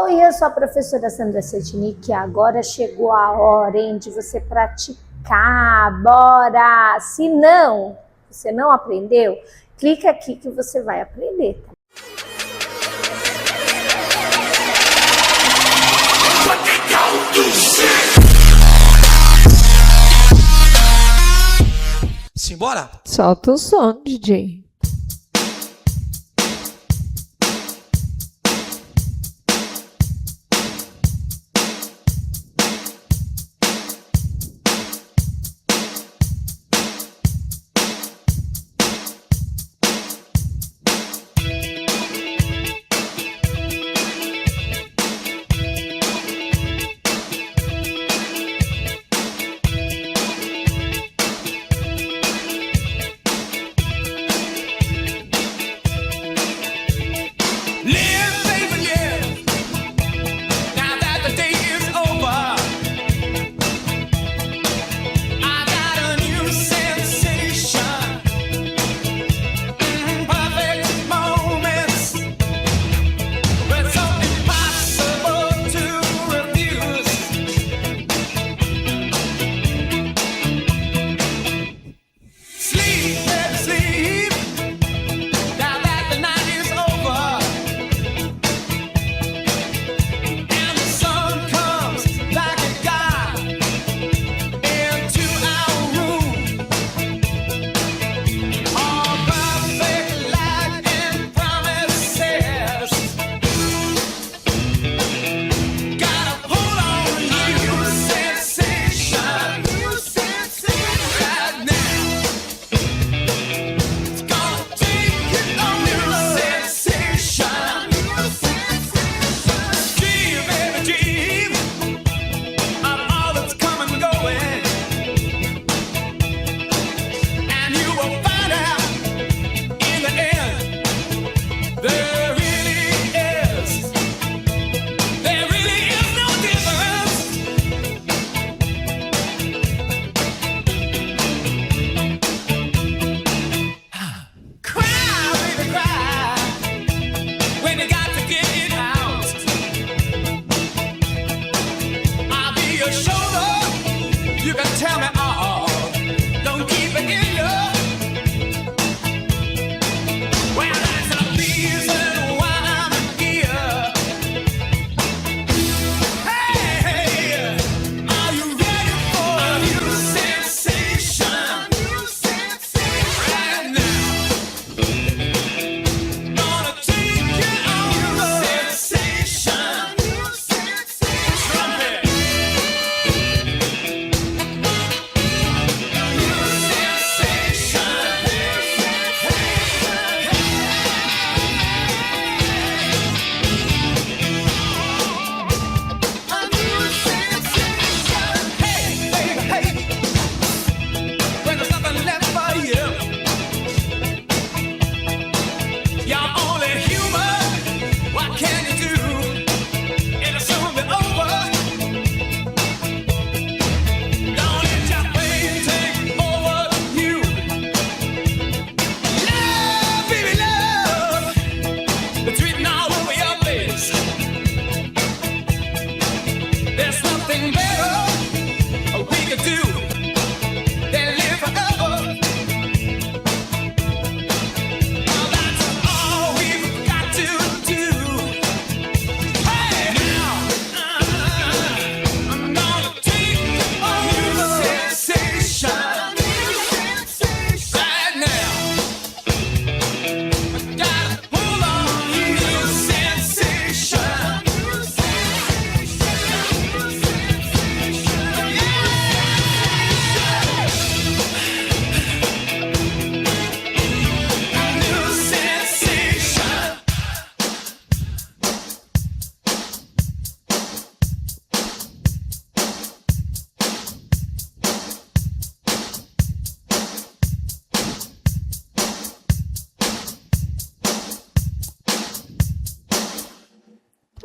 Oi, eu sou a professora Sandra Setnik e agora chegou a hora, hein, de você praticar. Bora! Se não, você não aprendeu, clica aqui que você vai aprender, tá? Simbora? Solta o som, DJ.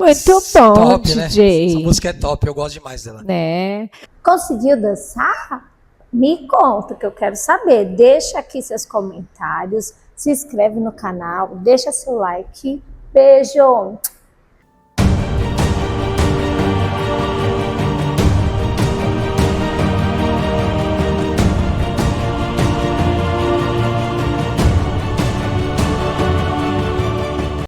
Muito bom, Top, DJ. né? Essa música é top, eu gosto demais dela. Né? Conseguiu dançar? Me conta que eu quero saber. Deixa aqui seus comentários, se inscreve no canal, deixa seu like. Beijo!